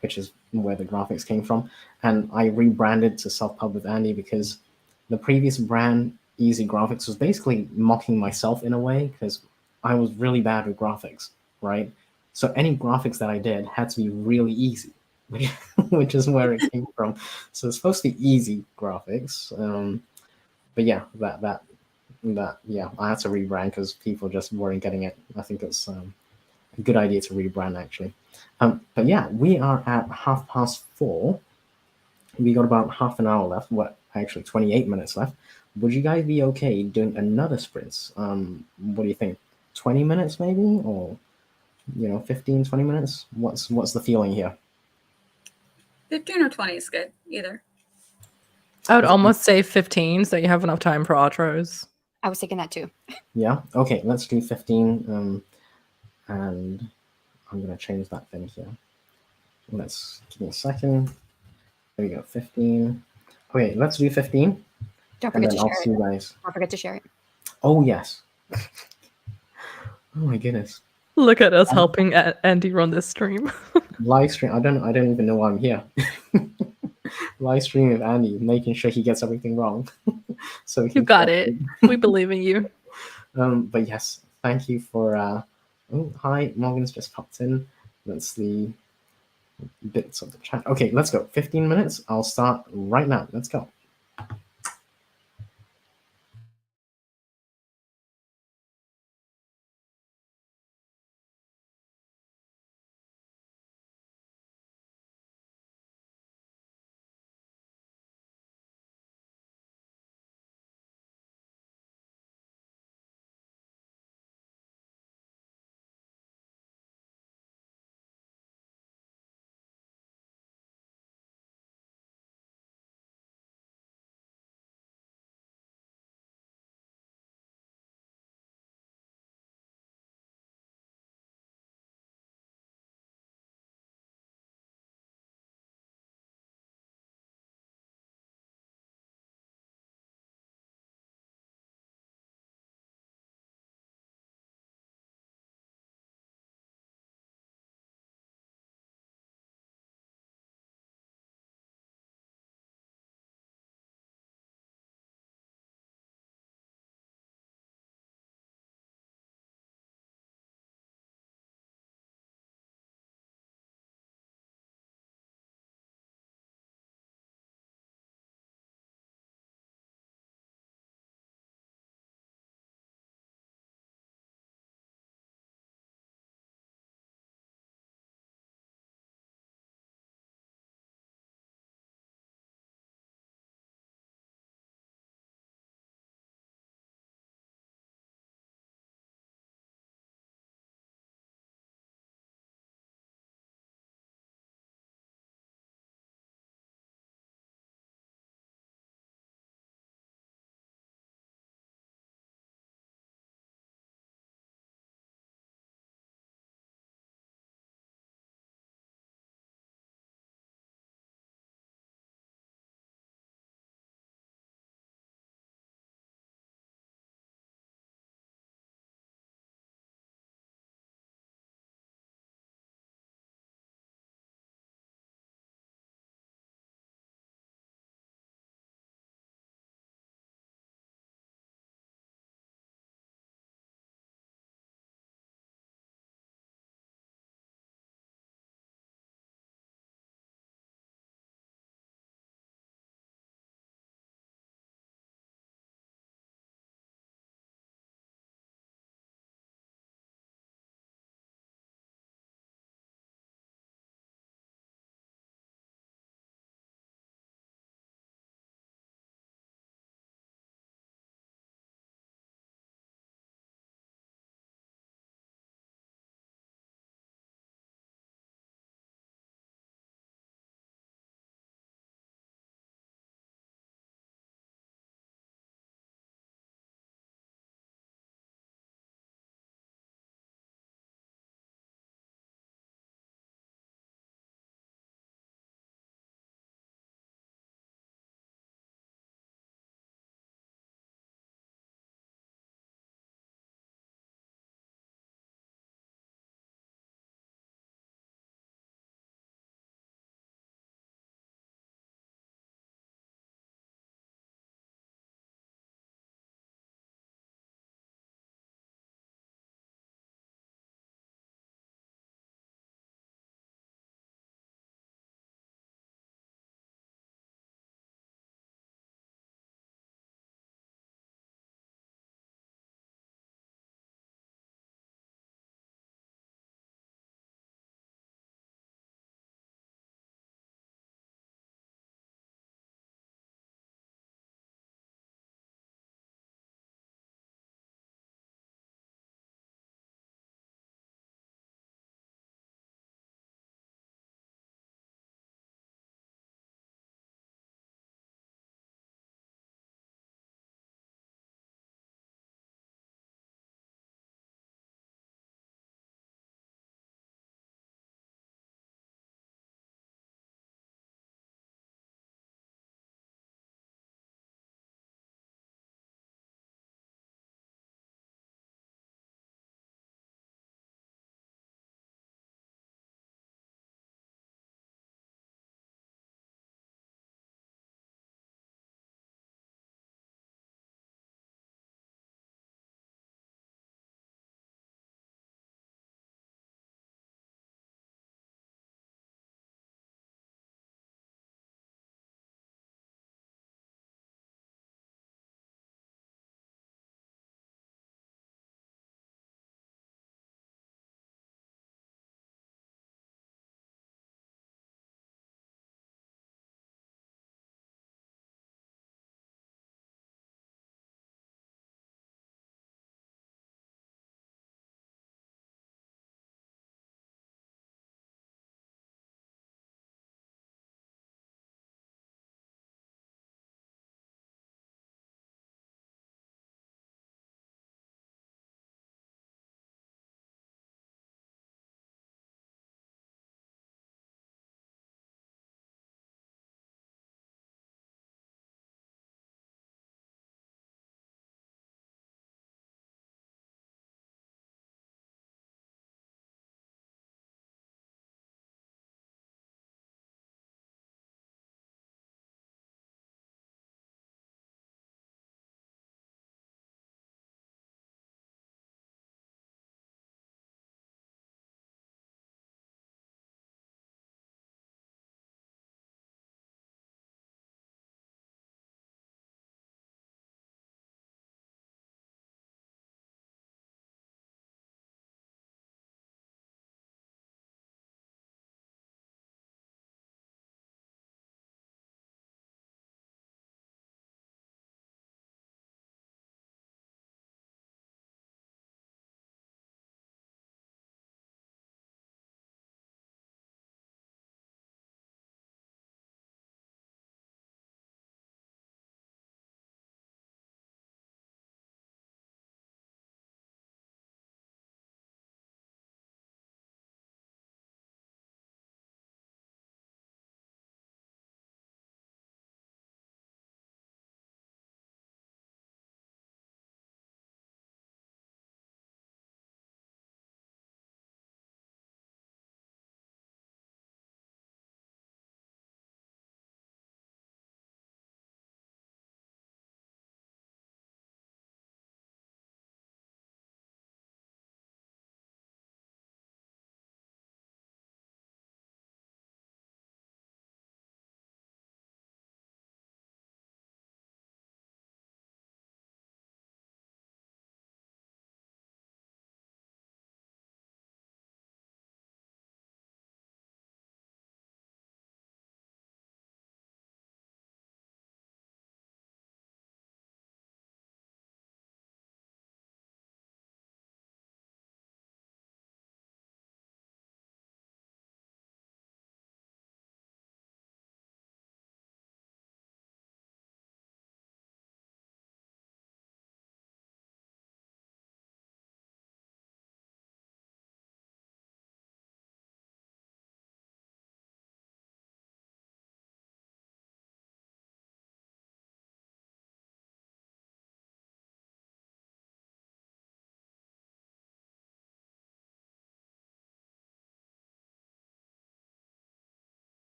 which is where the graphics came from, and I rebranded to Self Pub with Andy because the previous brand, Easy Graphics, was basically mocking myself in a way because I was really bad with graphics, right? So any graphics that I did had to be really easy, which is where it came from. So it's supposed to be easy graphics, but yeah, that yeah, I had to rebrand because people just weren't getting it. I think it's a good idea to rebrand actually. But yeah, we are at 4:30. We got about half an hour left. What, actually 28 minutes left. Would you guys be okay doing another sprint? What do you think? 20 minutes maybe, or 15, 20 minutes? What's the feeling here? 15 or 20 is good, either. I would almost say 15, so you have enough time for outros. I was thinking that too. Yeah. Okay. Let's do 15. And I'm gonna change that thing here. Let's give me a second. There we go. 15. Okay. Let's do 15, Don't and forget then to I'll share see it. you guys. Don't forget to share it. Oh yes. Oh my goodness. Look at us helping Andy run this stream. Live stream. I don't even know why I'm here. Live stream with Andy, making sure he gets everything wrong. So You got it. We believe in you. But yes, thank you for. Oh, hi, Morgan's just popped in. That's the bits of the chat. Okay, let's go. 15 minutes. I'll start right now. Let's go.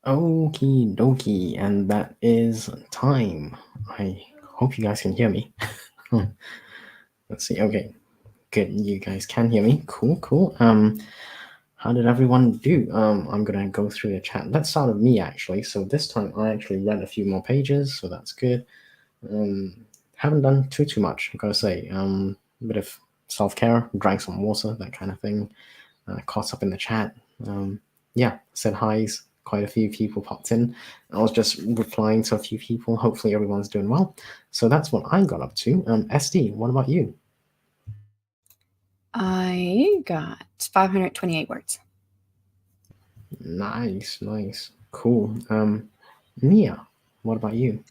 Okie dokie, and that is time. I hope you guys can hear me. Let's see. Okay, good. You guys can hear me. Cool, cool. How did everyone do? I'm gonna go through the chat. Let's start with me actually. So this time I actually read a few more pages, so that's good. Haven't done too much. I'm gonna say. A bit of self-care, drank some water, that kind of thing. Caught up in the chat. Yeah, said hi's. Quite a few people popped in. I was just replying to a few people. Hopefully everyone's doing well. So that's what I got up to. SD, what about you? I got 528 words. Nice, nice, cool. Nia, what about you?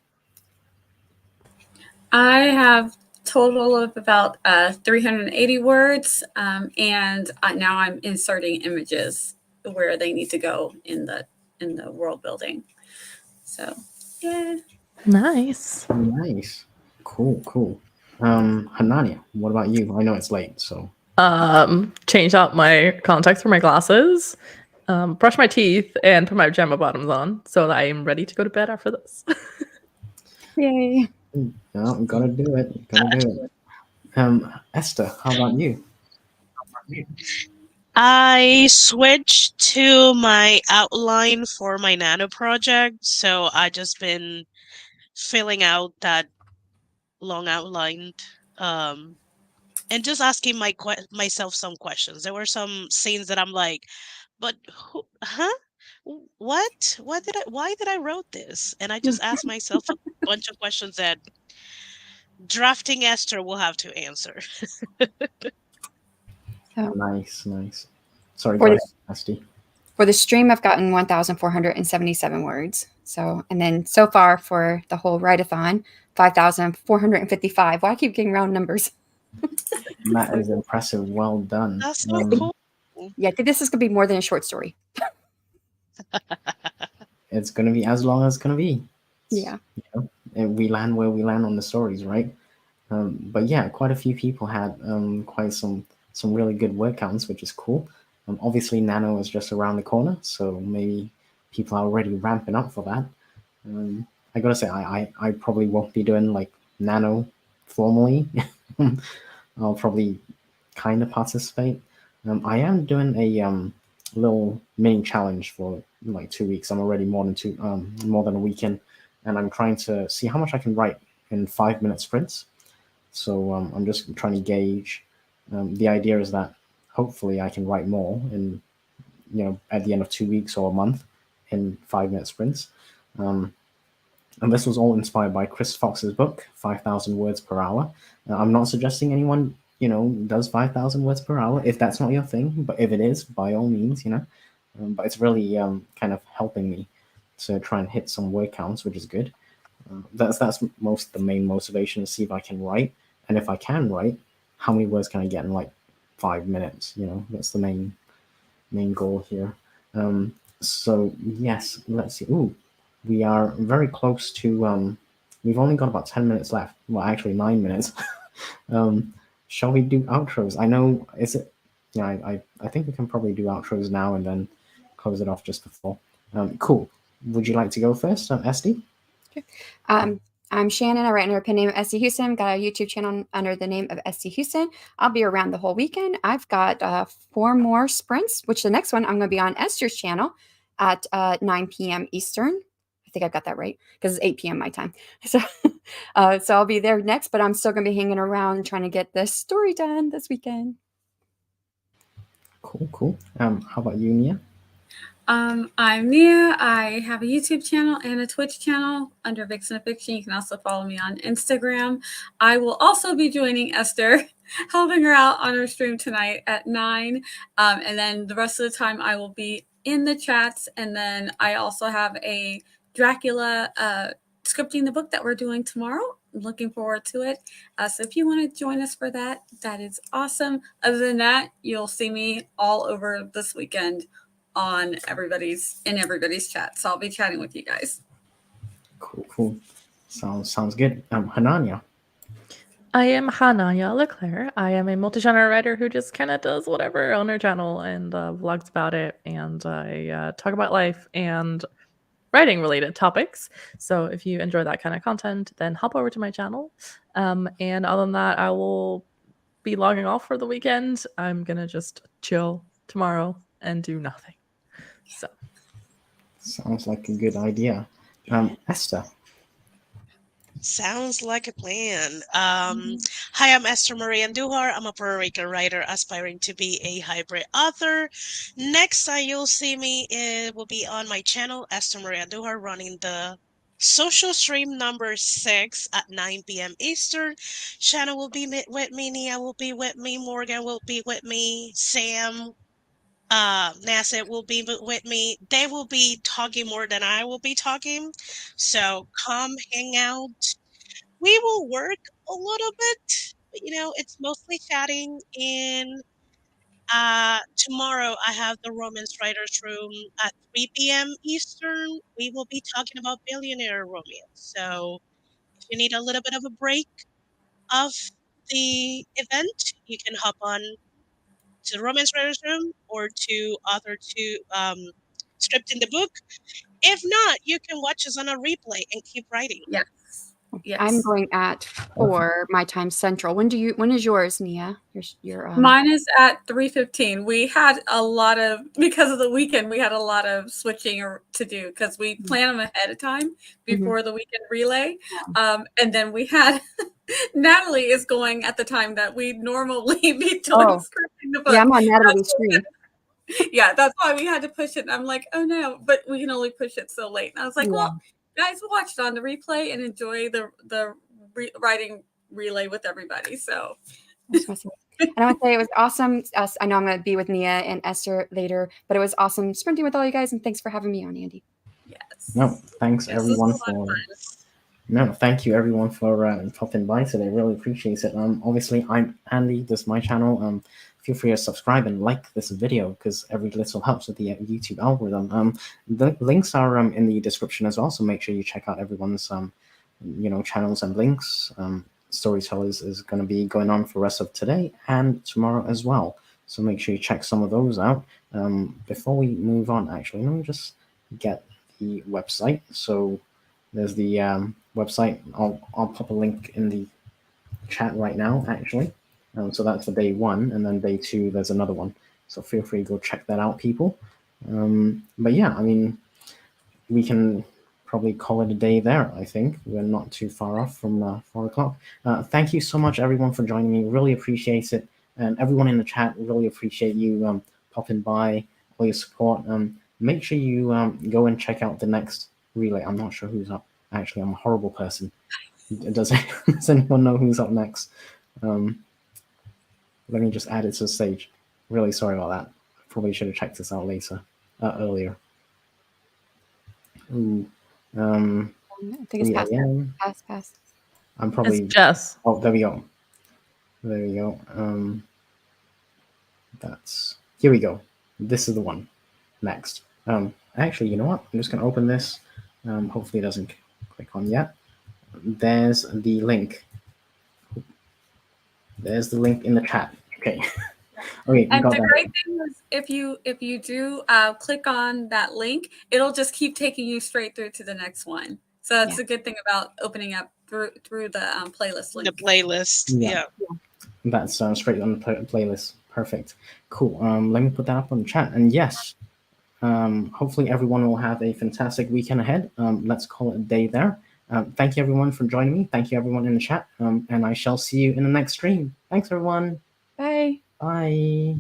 I have total of about 380 words, and now I'm inserting images where they need to go in the world building. So, yeah. Nice. Nice, cool, cool. Hananya, what about you? I know it's late, so. Change out my contacts for my glasses, brush my teeth, and put my pajama bottoms on so that I am ready to go to bed after this. Yay. No, gotta do it. Gotta do it. Esther, how about you? I switched to my outline for my nano project, so I just been filling out that long outline, and just asking myself some questions. There were some scenes that I'm like, but who, huh? What? Why did I wrote this? And I just asked myself a bunch of questions that drafting Esther will have to answer. So Nice, nice. Sorry, For go the- ahead, Esty. for the stream, I've gotten 1,477 words. So, and then so far for the whole write-a-thon, 5,455. Why I keep getting round numbers? That is impressive. Well done. That's so cool. Yeah, I think this is going to be more than a short story. It's gonna be as long as it's gonna be. Yeah. You know, and we land where we land on the stories, right? But yeah, quite a few people had quite some really good word counts, which is cool. Obviously, Nano is just around the corner, so maybe people are already ramping up for that. I gotta say, I probably won't be doing like Nano formally. I'll probably kind of participate. I am doing a little mini challenge for like 2 weeks. I'm already more than a week in, and I'm trying to see how much I can write in 5-minute sprints. So I'm just trying to gauge. The idea is that hopefully I can write more in, at the end of 2 weeks or a month in 5-minute sprints. And this was all inspired by Chris Fox's book, 5,000 Words Per Hour. I'm not suggesting anyone, does 5,000 words per hour if that's not your thing. But if it is, by all means, but it's really kind of helping me to try and hit some word counts, which is good. That's the main motivation, to see if I can write. And if I can write, how many words can I get in like 5 minutes? That's the main goal here. So yes, let's see. Ooh, we are very close to. We've only got about 10 minutes left. Well, actually 9 minutes. Shall we do outros? I know. Is it? Yeah, I think we can probably do outros now and then close it off just before. Cool. Would you like to go first, SD? I'm Shannon. I write under the pen name of Esty Huston. Got a YouTube channel under the name of Esty Huston. I'll be around the whole weekend. I've got 4 more sprints, which the next one I'm going to be on Esther's channel at 9 p.m. Eastern. I think I got that right because it's 8 p.m. my time. So, so I'll be there next, but I'm still going to be hanging around and trying to get this story done this weekend. Cool. How about you, Nia? I'm Nia. I have a YouTube channel and a Twitch channel under Vixen of Fiction. You can also follow me on Instagram. I will also be joining Esther, helping her out on her stream tonight at 9. And then the rest of the time I will be in the chats. And then I also have a Dracula scripting the book that we're doing tomorrow. I'm looking forward to it. So if you want to join us for that, that is awesome. Other than that, you'll see me all over this weekend on everybody's chat. So I'll be chatting with you guys. Cool. Sounds good. Hananya. I am Hananya Leclerc. I am a multi-genre writer who just kind of does whatever on her channel and vlogs about it. And I talk about life and writing related topics. So if you enjoy that kind of content, then hop over to my channel. And other than that, I will be logging off for the weekend. I'm gonna just chill tomorrow and do nothing. So Sounds like a good idea. Esther. Sounds like a plan. Hi, I'm Esther Marie Andujar. I'm a Puerto Rican writer aspiring to be a hybrid author. Next time you'll see me, it will be on my channel, Esther Marie Andujar, running the social stream number 6 at 9 p.m. Eastern. Shanna will be with me, Nia will be with me, Morgan will be with me, Sam, NASA will be with me. They will be talking more than I will be talking. So come hang out. We will work a little bit, but it's mostly chatting. And tomorrow I have the Romance Writers Room at 3 p.m. Eastern. We will be talking about billionaire romance. So if you need a little bit of a break of the event, you can hop on to the Romance Writers Room or to Author to Script in the Book. If not, you can watch us on a replay and keep writing. Yes. Yes. I'm going at 4 my time central. When is yours, Nia? Your Mine is at 3:15. We had a lot of, because of the weekend, we had a lot of switching to do because we plan them ahead of time before the weekend relay. And then we had Natalie is going at the time that we normally be doing scripting the book. Yeah, I'm on Natalie's stream. Yeah, that's why we had to push it. And I'm like, oh no, but we can only push it so late. And I was like, well, guys, watch it on the replay and enjoy the writing relay with everybody. So. And I want to say it was awesome. I know I'm going to be with Nia and Esther later, but it was awesome sprinting with all you guys, and thanks for having me on, Andy. Yes. No, thanks everyone for. No, thank you everyone for popping by today. Really appreciate it. Obviously I'm Andy. This is my channel. Feel free to subscribe and like this video because every little helps with the YouTube algorithm. The links are in the description as well, so make sure you check out everyone's channels and links. Storytellers is going to be going on for the rest of today and tomorrow as well, so make sure you check some of those out. Before we move on, actually, let me just get the website. So there's the website. I'll pop a link in the chat right now, actually. So that's for day 1, and then day 2 there's another one, so feel free to go check that out, people. But yeah, I mean, we can probably call it a day there. I think we're not too far off from 4 o'clock. Thank you so much everyone for joining me, really appreciate it, and everyone in the chat, really appreciate you popping by, all your support. Make sure you go and check out the next relay. I'm not sure who's up, actually. I'm a horrible person. Does anyone know who's up next? Let me just add it to the stage. Really sorry about that. Probably should have checked this out earlier. Ooh. I think it's pass. I'm probably it's Jess. Oh, there we go. Here we go. This is the one. Next. Actually, you know what? I'm just gonna open this. Hopefully it doesn't click on yet. There's the link. There's the link in the chat. Okay. Okay. And the great thing is, if you do click on that link, it'll just keep taking you straight through to the next one. So that's a good thing about opening up through the playlist link. The playlist. Yeah. That's straight on the playlist. Perfect. Cool. Let me put that up on the chat. And yes, hopefully everyone will have a fantastic weekend ahead. Let's call it a day there. Thank you everyone for joining me. Thank you everyone in the chat. And I shall see you in the next stream. Thanks everyone. Bye. Bye.